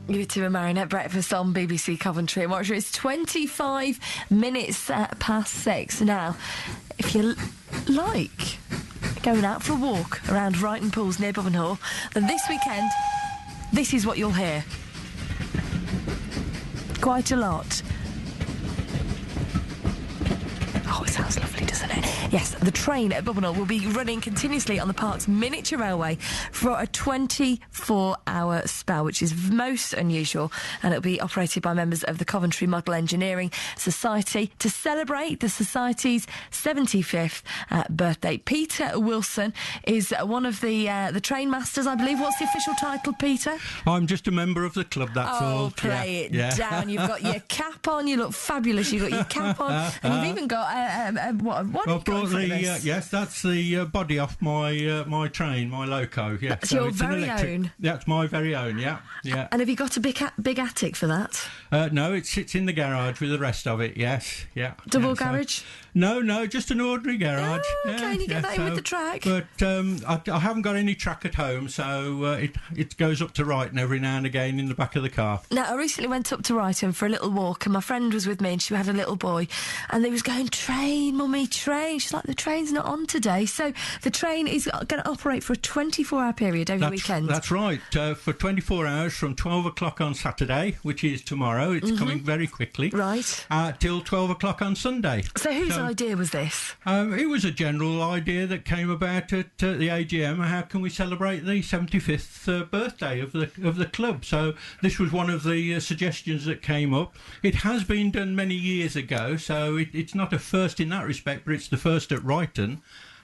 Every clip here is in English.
You're Tim Marian at breakfast on BBC Coventry and Warwickshire. It's 25 minutes past 6 now. If you like going out for a walk around Ryton Pools near Bovenhall, then this weekend, this is what you'll hear. Quite a lot. Oh, it sounds lovely, doesn't it? Yes, the train at Bovenhall will be running continuously on the park's miniature railway for a 24-hour spell, which is most unusual, and it'll be operated by members of the Coventry Model Engineering Society to celebrate the Society's 75th birthday. Peter Wilson is one of the train masters, I believe. What's the official title, Peter? I'm just a member of the club, that's all. Oh, play it down. You've got your cap on, you look fabulous. You've got your cap on, and you've even got what have you got in front of this? Yes, that's the body off my train, my loco. Yes, that's your very own. That's my very own. Yeah. And have you got a big attic for that? No, it sits in the garage with the rest of it. Yes, yeah. Double garage? No, just an ordinary garage. Oh, okay, and you get that in with the track. But I haven't got any track at home, so it goes up to Ryton every now and again in the back of the car. Now, I recently went up to Ryton for a little walk, and my friend was with me, and she had a little boy, and they was going, "Train, mummy, train." She's like, "The train's not on today." So the train is going to operate for a 24-hour period over the weekend. That's right, for 24 hours from 12 o'clock on Saturday, which is tomorrow. It's coming very quickly. Right. Till 12 o'clock on Sunday. So whose idea was this? It was a general idea that came about at the AGM. How can we celebrate the 75th birthday of the club? So this was one of the suggestions that came up. It has been done many years ago, so it's not a first in that respect, but it's the first at Ryton.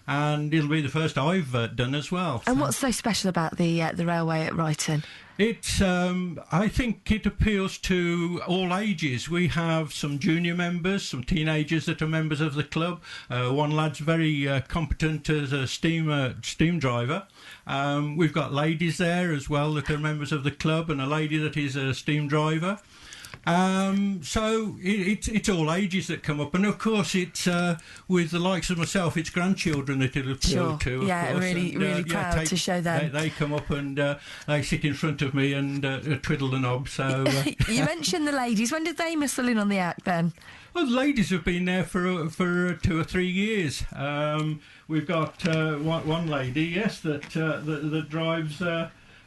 And it'll be the first I've done as well. And what's so special about the railway at Ryton? It's, I think it appeals to all ages. We have some junior members, some teenagers that are members of the club. One lad's very competent as a steam driver. We've got ladies there as well that are members of the club, and a lady that is a steam driver. So it's all ages that come up, and of course it's with the likes of myself, it's grandchildren that it'll appeal to. Of yeah, course. really proud to show them. They come up and they sit in front of me and twiddle the knob. So you mentioned the ladies. When did they muscle in on the act then? Well, the ladies have been there for 2 or 3 years. We've got one lady, yes, that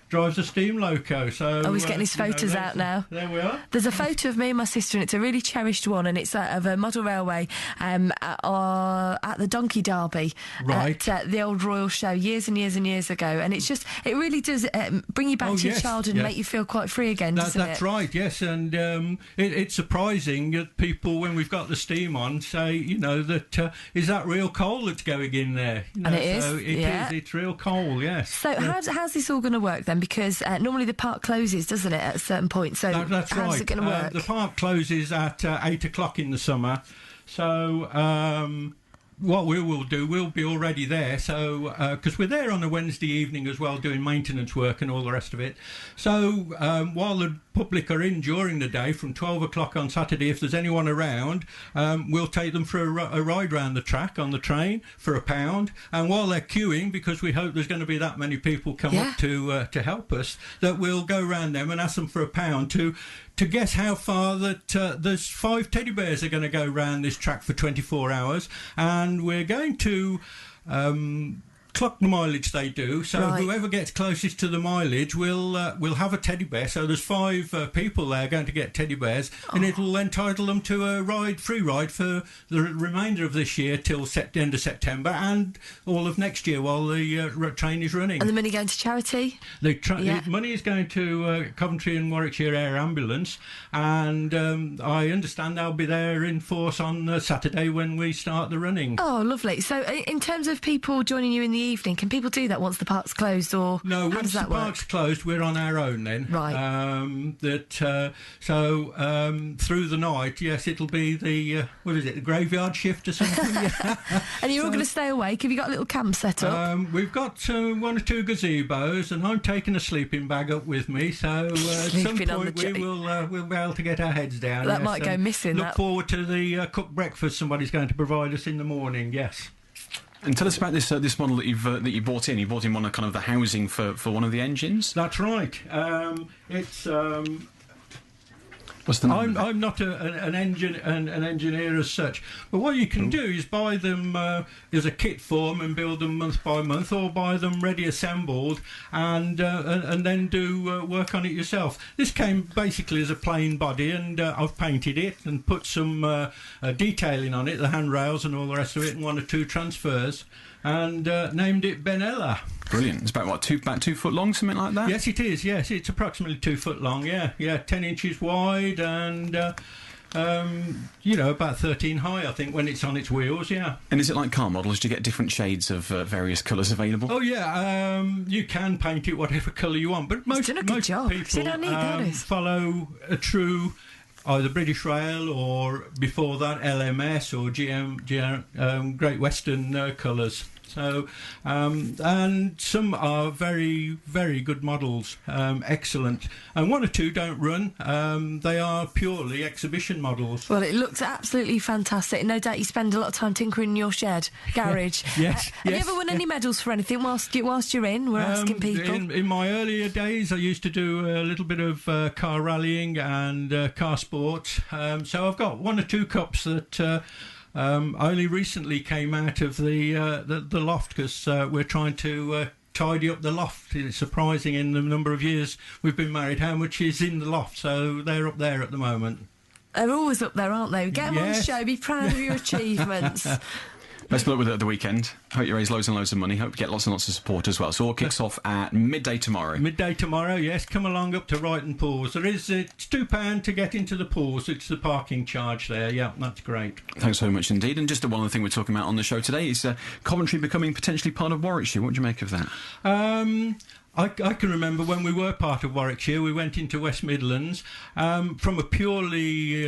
drives a steam loco. So he's getting his photos out now. There we are. There's a photo of me and my sister, and it's a really cherished one, and it's of a model railway at the Donkey Derby at the old Royal Show years and years and years ago, and it really does bring you back to your childhood and make you feel quite free again, doesn't it? That's right, yes, and it's surprising that people, when we've got the steam on, say, that is that real coal that's going in there? And it is. So it is. It's real coal, yes. So how's this all going to work then? Because normally the park closes, doesn't it, at a certain point? So that's right. How's it going to work? The park closes at 8 o'clock in the summer. So what we will do, we'll be already there. So because we're there on a Wednesday evening as well, doing maintenance work and all the rest of it. So while the public are in during the day from 12 o'clock on Saturday, if there's anyone around, we'll take them for a ride round the track on the train for £1. And while they're queuing, because we hope there's going to be that many people come up to help us, that we'll go round them and ask them for £1 to guess how far that there's 5 teddy bears are going to go round this track for 24 hours. And we're going to clock the mileage they do, so whoever gets closest to the mileage will have a teddy bear. So there's 5 people there going to get teddy bears, and it'll entitle them to a free ride for the remainder of this year till end of September and all of next year while the train is running. And the money going to charity? The money is going to Coventry and Warwickshire Air Ambulance, and I understand they'll be there in force on Saturday when we start the running. Oh, lovely. So in terms of people joining you in the evening, can people do that once the park's closed, or no? Once the park's closed, we're on our own then. Right. Through the night, yes, it'll be the the graveyard shift or something. And you're all going to stay awake? Have you got a little camp set up? We've got 1 or 2 gazebos, and I'm taking a sleeping bag up with me. So at some point we'll be able to get our heads down. That might go missing. Look forward to the cooked breakfast somebody's going to provide us in the morning. Yes. And tell us about this model that you bought in. You bought in one of kind of the housing for one of the engines. That's right. It's. What's the name? I'm not an engineer as such, but what you can do is buy them as a kit form and build them month by month, or buy them ready assembled and then do work on it yourself. This came basically as a plain body, and I've painted it and put some detailing on it, the handrails and all the rest of it, and 1 or 2 transfers, and named it Benella. Brilliant. It's about 2 foot long, something like that? Yes, it is. Yes, it's approximately 2 foot long. Yeah, 10 inches wide and about 13 high, I think, when it's on its wheels. Yeah. And is it like car models? Do you get different shades of various colours available? Oh yeah, you can paint it whatever colour you want, but most people follow a true either British Rail or before that LMS or GM Great Western colours. So, and some are very, very good models, excellent. And 1 or 2 don't run. They are purely exhibition models. Well, it looks absolutely fantastic. No doubt you spend a lot of time tinkering in your shed, garage. Yes. Have you ever won any medals for anything whilst you're in? We're asking people. In my earlier days, I used to do a little bit of car rallying and car sports. So I've got 1 or 2 cups that... I only recently came out of the loft because we're trying to tidy up the loft. It's surprising in the number of years we've been married how much is in the loft, so they're up there at the moment. They're always up there, aren't they? Get them on the show, be proud of your achievements. Best of luck with it at the weekend. Hope you raise loads and loads of money. Hope you get lots and lots of support as well. So all kicks off at midday tomorrow. Midday tomorrow, yes. Come along up to Ryton Pools. It's £2 to get into the pools. It's the parking charge there. Yeah, that's great. Thanks so much indeed. And just one other thing we're talking about on the show today is Coventry becoming potentially part of Warwickshire. What do you make of that? I can remember when we were part of Warwickshire, we went into West Midlands. From a purely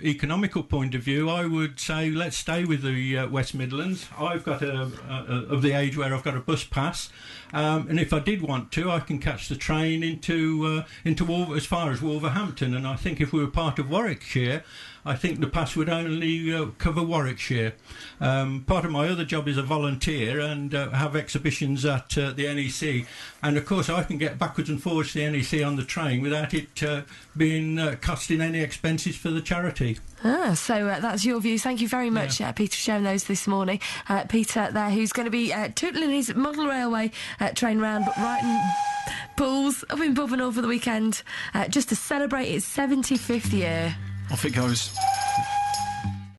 economical point of view, I would say let's stay with the West Midlands. I've got of the age where I've got a bus pass, and if I did want to, I can catch the train into as far as Wolverhampton. And I think if we were part of Warwickshire, I think the pass would only cover Warwickshire. Part of my other job is a volunteer and have exhibitions at the NEC. And of course I can get backwards and forwards to the NEC on the train without it being costing any expenses for the charity. So that's your views. Thank you very much, Peter, for sharing those this morning. Peter there, who's going to be tootling his model railway train round Ryton Pools up in Bovenall for the weekend, just to celebrate its 75th year. Off it goes.